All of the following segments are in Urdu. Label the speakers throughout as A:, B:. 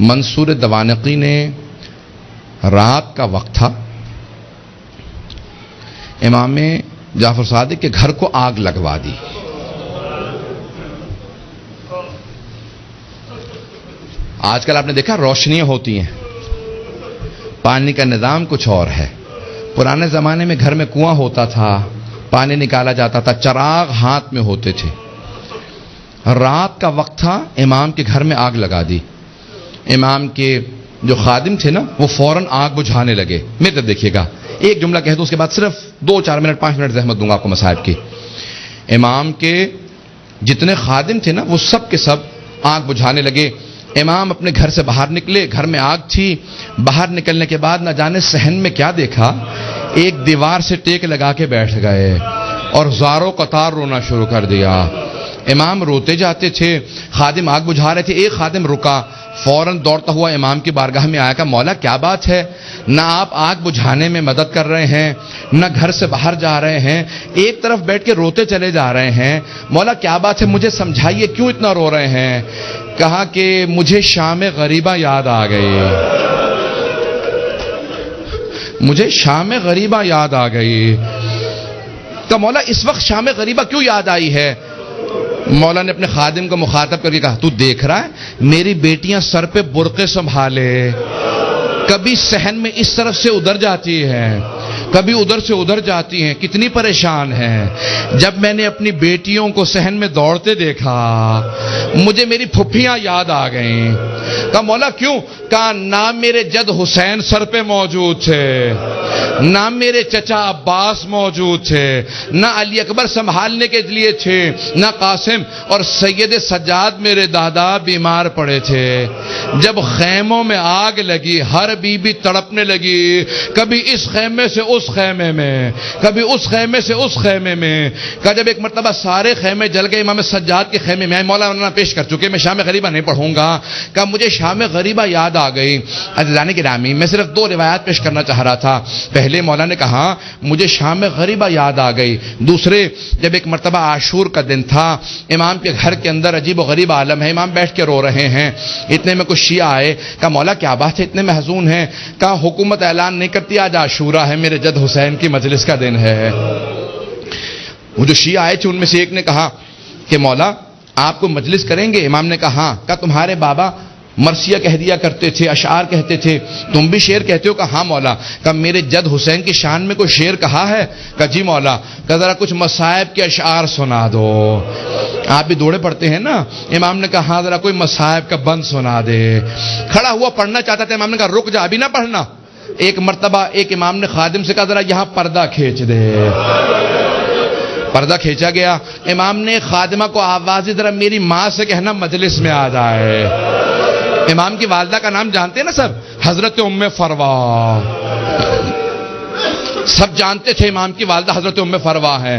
A: منصور دوانقی نے رات کا وقت تھا، امام جعفر صادق کے گھر کو آگ لگوا دی. آج کل آپ نے دیکھا روشنیاں ہوتی ہیں، پانی کا نظام کچھ اور ہے. پرانے زمانے میں گھر میں کنواں ہوتا تھا، پانی نکالا جاتا تھا، چراغ ہاتھ میں ہوتے تھے. رات کا وقت تھا، امام کے گھر میں آگ لگا دی. امام کے جو خادم تھے نا وہ فوراً آگ بجھانے لگے. میرے طرف دیکھیے گا، ایک جملہ کہہ دو اس کے بعد صرف 2-4 منٹ 5 منٹ زحمت دوں گا آپ کو مصائب کی. امام کے جتنے خادم تھے نا وہ سب کے سب آگ بجھانے لگے. امام اپنے گھر سے باہر نکلے، گھر میں آگ تھی. باہر نکلنے کے بعد نہ جانے صحن میں کیا دیکھا، ایک دیوار سے ٹیک لگا کے بیٹھ گئے اور زاروں قطار رونا شروع کر دیا. امام روتے جاتے تھے، خادم آگ بجھا رہے تھے. ایک خادم رکا، فوراً دوڑتا ہوا امام کی بارگاہ میں آیا. کہا مولا کیا بات ہے، نہ آپ آگ بجھانے میں مدد کر رہے ہیں، نہ گھر سے باہر جا رہے ہیں، ایک طرف بیٹھ کے روتے چلے جا رہے ہیں. مولا کیا بات ہے، مجھے سمجھائیے کیوں اتنا رو رہے ہیں. کہا کہ مجھے شام غریبہ یاد آ گئی، مجھے شام غریبہ یاد آ گئی. کہا مولا اس وقت شام غریبہ کیوں یاد آئی ہے. مولا نے اپنے خادم کو مخاطب کر کے کہا تو دیکھ رہا ہے میری بیٹیاں سر پہ برقعے سنبھالے، کبھی صحن میں اس طرف سے ادھر جاتی ہیں، کبھی ادھر سے ادھر جاتی ہیں، کتنی پریشان ہیں. جب میں نے اپنی بیٹیوں کو صحن میں دوڑتے دیکھا مجھے میری پھپھیاں یاد آ گئیں. کہا مولا کیوں. کہا نام میرے جد حسین سر پہ موجود تھے، نہ میرے چچا عباس موجود تھے، نہ علی اکبر سنبھالنے کے لیے تھے، نہ قاسم، اور سید سجاد میرے دادا بیمار پڑے تھے. جب خیموں میں آگ لگی ہر بی بی تڑپنے لگی، کبھی اس خیمے سے اس خیمے میں، کبھی اس خیمے سے اس خیمے میں. کہ جب ایک مرتبہ سارے خیمے جل گئے، امام سجاد کے خیمے میں مولانا پیش کر چکے، میں شام غریبہ نہیں پڑھوں گا. کہ مجھے شام غریبہ یاد آ گئی. عزیزان گرامی میں صرف 2 روایات پیش کرنا چاہ رہا تھا. پہلے مولا نے کہا مجھے شام غریبہ یاد آ گئی. دوسرے جب ایک مرتبہ عاشور کا دن تھا، امام کے گھر کے اندر عجیب و غریب عالم ہے، امام بیٹھ کے رو رہے ہیں. اتنے میں کچھ شیعہ آئے. کہا مولا کیا بات ہے اتنے محزون ہیں. کہا حکومت اعلان نہیں کرتی آج عاشورہ ہے، میرے جد حسین کی مجلس کا دن ہے. وہ جو شیعہ آئے تھے ان میں سے ایک نے کہا کہ مولا آپ کو مجلس کریں گے. امام نے کہا ہاں. کہا تمہارے بابا مرثیہ کہہ دیا کرتے تھے، اشعار کہتے تھے، تم بھی شعر کہتے ہو. کہا ہاں مولا. کہا میرے جد حسین کی شان میں کوئی شعر کہا ہے. کہا جی مولا. کہا ذرا کچھ مصائب کے اشعار سنا دو. آپ بھی دوڑے پڑتے ہیں نا. امام نے کہا ہاں ذرا کوئی مصائب کا بند سنا دے. کھڑا ہوا پڑھنا چاہتا تھا. امام نے کہا رک جا ابھی نہ پڑھنا. ایک مرتبہ ایک امام نے خادم سے کہا ذرا یہاں پردہ کھینچ دے. پردہ کھینچا گیا. امام نے خادمہ کو آواز دی ذرا میری ماں سے کہنا مجلس میں آ جائے. امام کی والدہ کا نام جانتے ہیں نا سب، حضرت ام فروا. سب جانتے تھے امام کی والدہ حضرت ام فروا ہے.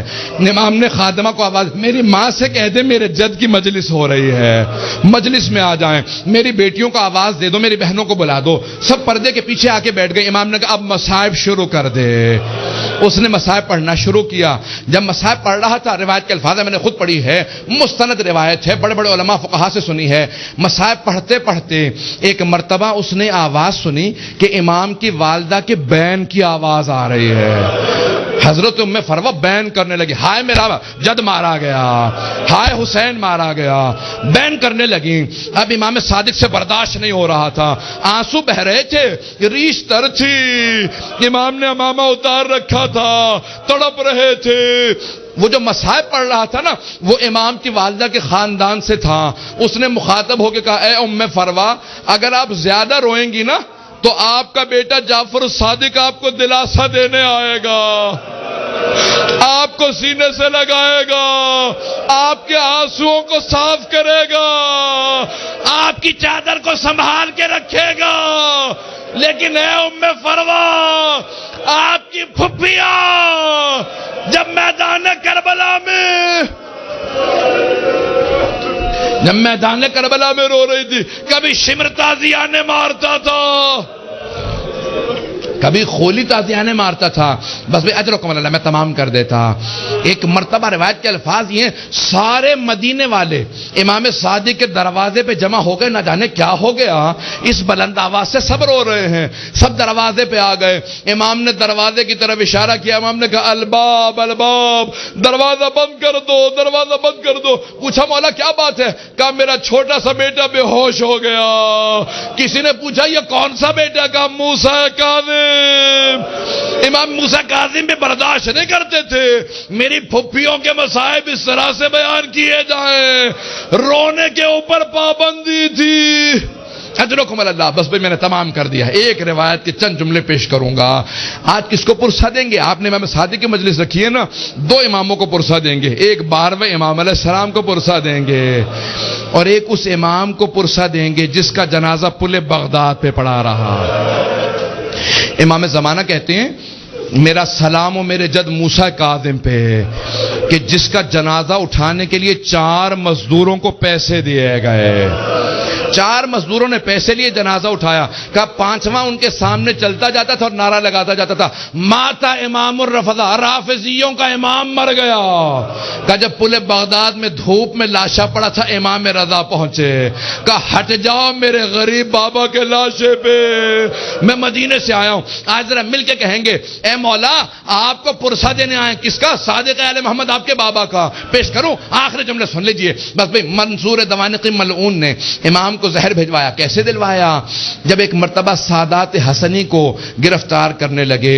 A: امام نے خادمہ کو آواز میری ماں سے کہہ دے میرے جد کی مجلس ہو رہی ہے، مجلس میں آ جائیں. میری بیٹیوں کو آواز دے دو، میری بہنوں کو بلا دو. سب پردے کے پیچھے آ کے بیٹھ گئے. امام نے کہا اب مصائب شروع کر دے. اس نے مصائب پڑھنا شروع کیا. جب مصائب پڑھ رہا تھا، روایت کے الفاظ میں نے خود پڑھی ہے، مستند روایت ہے، بڑے بڑے علماء فقہا سے سنی ہے. مصائب پڑھتے پڑھتے ایک مرتبہ اس نے آواز سنی کہ امام کی والدہ کے بین کی آواز آ رہی ہے. حضرت ام فروا بین کرنے لگی، ہائے میرا جد مارا گیا، ہائے حسین مارا گیا. بین کرنے لگی. اب امام صادق سے برداشت نہیں ہو رہا تھا، آنسو بہ رہے تھے، ریش تر تھی. امام نے امامہ اتار رکھا تھا، تڑپ رہے تھے. وہ جو مصائب پڑھ رہا تھا نا وہ امام کی والدہ کے خاندان سے تھا. اس نے مخاطب ہو کے کہا اے ام فروا اگر آپ زیادہ روئیں گی نا تو آپ کا بیٹا جعفر الصادق آپ کو دلاسا دینے آئے گا، آپ کو سینے سے لگائے گا، آپ کے آنسوؤں کو صاف کرے گا، آپ کی چادر کو سنبھال کے رکھے گا. لیکن اے ام فروا آپ کی پھپھیاں جب میدان کربلا میں رو رہی تھی، کبھی شمر تازیانہ مارتا تھا، کبھی خولی تازیانے مارتا تھا، بس بھائی اجرکم اللہ میں تمام کر دیتا۔ ایک مرتبہ روایت کے الفاظ یہ ہیں، سارے مدینے والے امام صادق کے دروازے پہ جمع ہو گئے، نہ جانے کیا ہو گیا، اس بلند آواز سے سب رو رہے ہیں، سب دروازے پہ آ گئے۔ امام نے دروازے کی طرف اشارہ کیا، امام نے کہا الباب الباب، دروازہ بند کر دو، دروازہ بند کر دو۔ پوچھا مولا کیا بات ہے؟ کہا میرا چھوٹا سا بیٹا بے ہوش ہو گیا۔ کسی نے پوچھا یہ کون سا بیٹا؟ کہا موسیٰ کاظم۔ امام موسیٰ کاظم بھی برداشت نہیں کرتے تھے میری پھپھیوں کے مصائب اس طرح سے بیان کیے جائیں، رونے کے اوپر پابندی تھی۔ اجرکم اللہ، بس بھائی میں نے تمام کر دیا۔ ایک روایت کے چند جملے پیش کروں گا۔ آج کس کو پرسہ دیں گے؟ آپ نے امام صادق کی مجلس رکھی ہے نا، دو اماموں کو پرسہ دیں گے، ایک 12ویں امام علیہ السلام کو پرسہ دیں گے اور ایک اس امام کو پرسہ دیں گے جس کا جنازہ پل بغداد پہ پڑا رہا۔ امام زمانہ کہتے ہیں میرا سلام و میرے جد موسیٰ کاظم پہ کہ جس کا جنازہ اٹھانے کے لیے 4 مزدوروں کو پیسے دیے گئے، 4 مزدوروں نے پیسے لیے جنازہ اٹھایا۔ کہا 5واں ان کے سامنے چلتا جاتا تھا اور نعرہ لگاتا جاتا تھا ماتا امام الرفضہ، رافضیوں کا امام مر گیا۔ کہا جب پل بغداد میں دھوپ میں لاشا پڑا تھا امام رضا پہنچے، کہا ہٹ جاؤ میرے غریب بابا کے لاشے پہ، میں مدینے سے آیا ہوں۔ آج ذرا مل کے کہیں گے اے مولا آپ کو پرسہ دینے آئے، کس کا؟ صادق آل محمد آپ کے بابا کا۔ پیش کروں آخری جملے سن لیجئے بس بھئی۔ منصور دوانقی ملعون نے امام کو زہر بھیجوایا۔ کیسے دلوایا؟ جب ایک مرتبہ سادات حسنی کو گرفتار کرنے لگے،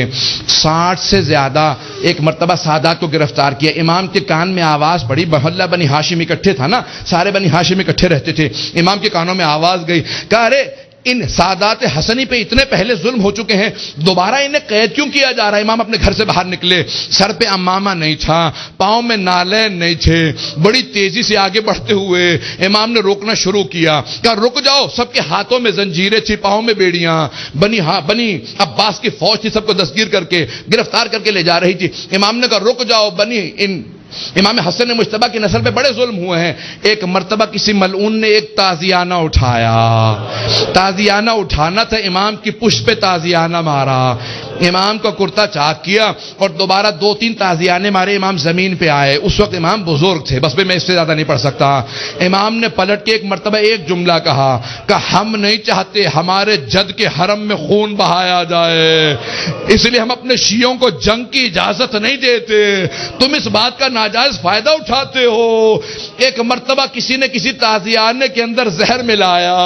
A: 60 سے زیادہ ایک مرتبہ سادات کو گرفتار کیا، امام کے کان میں آواز پڑی، محلہ بنی ہاشم اکٹھے تھا نا، سارے بنی ہاشم اکٹھے رہتے تھے، امام کے کانوں میں آواز گئی، کہا ارے ان سادات حسنی پہ اتنے پہلے ظلم ہو چکے ہیں، دوبارہ انہیں قید کیوں کیا جا رہا ہے؟ امام اپنے گھر سے باہر نکلے، سر پہ امامہ نہیں تھا، پاؤں میں نالین نہیں تھے، بڑی تیزی سے آگے بڑھتے ہوئے امام نے روکنا شروع کیا، کہا رک جاؤ۔ سب کے ہاتھوں میں زنجیریں تھی، پاؤں میں بیڑیاں، بنی عباس کی فوج تھی، سب کو دستگیر کر کے گرفتار کر کے لے جا رہی تھی۔ امام نے کہا رک جاؤ، امام حسن مجتبیٰ کی نسل پہ بڑے ظلم ہوئے ہیں۔ ایک مرتبہ کسی ملعون نے ایک تازیانہ اٹھایا، تازیانہ اٹھانا تھا، امام کی پشت پہ تازیانہ مارا، امام کا کرتا چاک کیا اور دوبارہ 2-3 تازیانے مارے، امام زمین پہ آئے۔ اس وقت امام بزرگ تھے، بس میں اس سے زیادہ نہیں پڑھ سکتا۔ امام نے پلٹ کے ایک مرتبہ ایک جملہ کہا کہ ہم نہیں چاہتے ہمارے جد کے حرم میں خون بہایا جائے، اس لیے ہم اپنے شیعوں کو جنگ کی اجازت نہیں دیتے، تم اس بات کا ناجائز فائدہ اٹھاتے ہو۔ ایک مرتبہ کسی نے کسی تازیانے کے اندر زہر ملایا،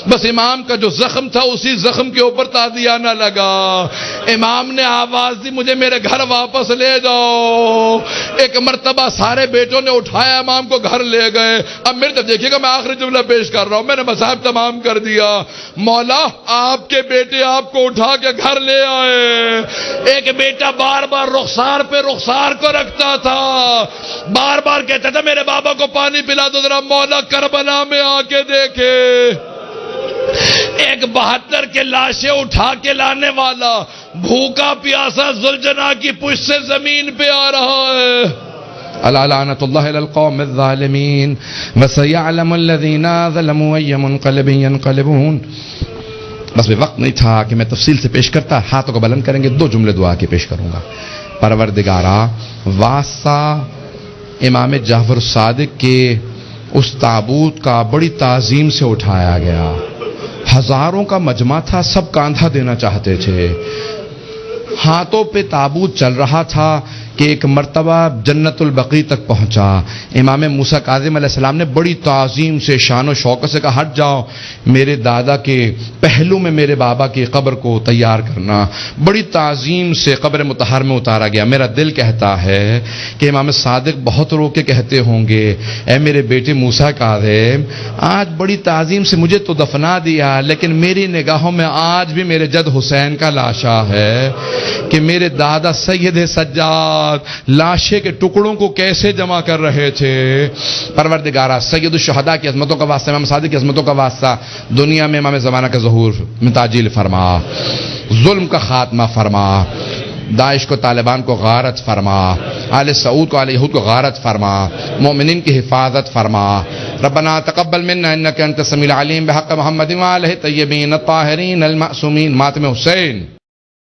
A: بس امام کا جو زخم تھا اسی زخم کے اوپر تازیانہ لگا، امام نے آواز دی مجھے میرے گھر واپس لے جاؤ۔ ایک مرتبہ سارے بیٹوں نے اٹھایا، امام کو گھر لے گئے۔ اب میرے تو دیکھیے گا میں آخری جملہ پیش کر رہا ہوں، میں نے مصائب تمام کر دیا۔ مولا آپ کے بیٹے آپ کو اٹھا کے گھر لے آئے، ایک بیٹا بار بار رخسار پہ رخسار کو رکھتا تھا، بار بار کہتا تھا میرے بابا کو پانی پلا دو ذرا، مولا کربلا میں آ کے دیکھے ایک 72 کے لاشیں اٹھا کے لانے والا بھوکا پیاسا ذوالجناح کی پشت سے زمین پہ آ رہا ہے۔ الا لعنت اللہ علی القوم الظالمین وسيعلم الذين ظلموا اي منقلب ينقلبون۔ بس وقت نہیں تھا کہ میں تفصیل سے پیش کرتا، ہاتھوں کو بلند کریں گے، 2 جملے دعا کے پیش کروں گا۔ پروردگارا واسطہ امام جعفر صادق کے اس تابوت کا بڑی تعظیم سے اٹھایا گیا، ہزاروں کا مجمع تھا، سب کاندھا دینا چاہتے تھے، ہاتھوں پہ تابوت چل رہا تھا کہ ایک مرتبہ جنت البقیع تک پہنچا۔ امام موسیٰ کاظم علیہ السلام نے بڑی تعظیم سے شان و شوکت سے کہا ہٹ جاؤ، میرے دادا کے پہلو میں میرے بابا کی قبر کو تیار کرنا۔ بڑی تعظیم سے قبر مطہر میں اتارا گیا۔ میرا دل کہتا ہے کہ امام صادق بہت رو کے کہتے ہوں گے اے میرے بیٹے موسیٰ کاظم، آج بڑی تعظیم سے مجھے تو دفنا دیا، لیکن میری نگاہوں میں آج بھی میرے جد حسین کا لاشا ہے کہ میرے دادا سید سجاد لاشے کے ٹکڑوں کو کیسے جمع کر رہے تھے۔ پروردگارا سید الشہداء کی عظمتوں کا واسطہ، امام صادق کی عظمتوں کا واسطہ، دنیا میں امام زمانہ کا ظہور میں تعجیل فرما، ظلم کا خاتمہ فرما، داعش کو طالبان کو غارت فرما، آل سعود کو آل یہود کو غارت فرما، مومنین کی حفاظت فرما۔ ربنا تقبل منا انک انت السمیع العلیم بحق محمد وآلہ الطیبین الطاہرین المعصومین۔ ماتم حسین۔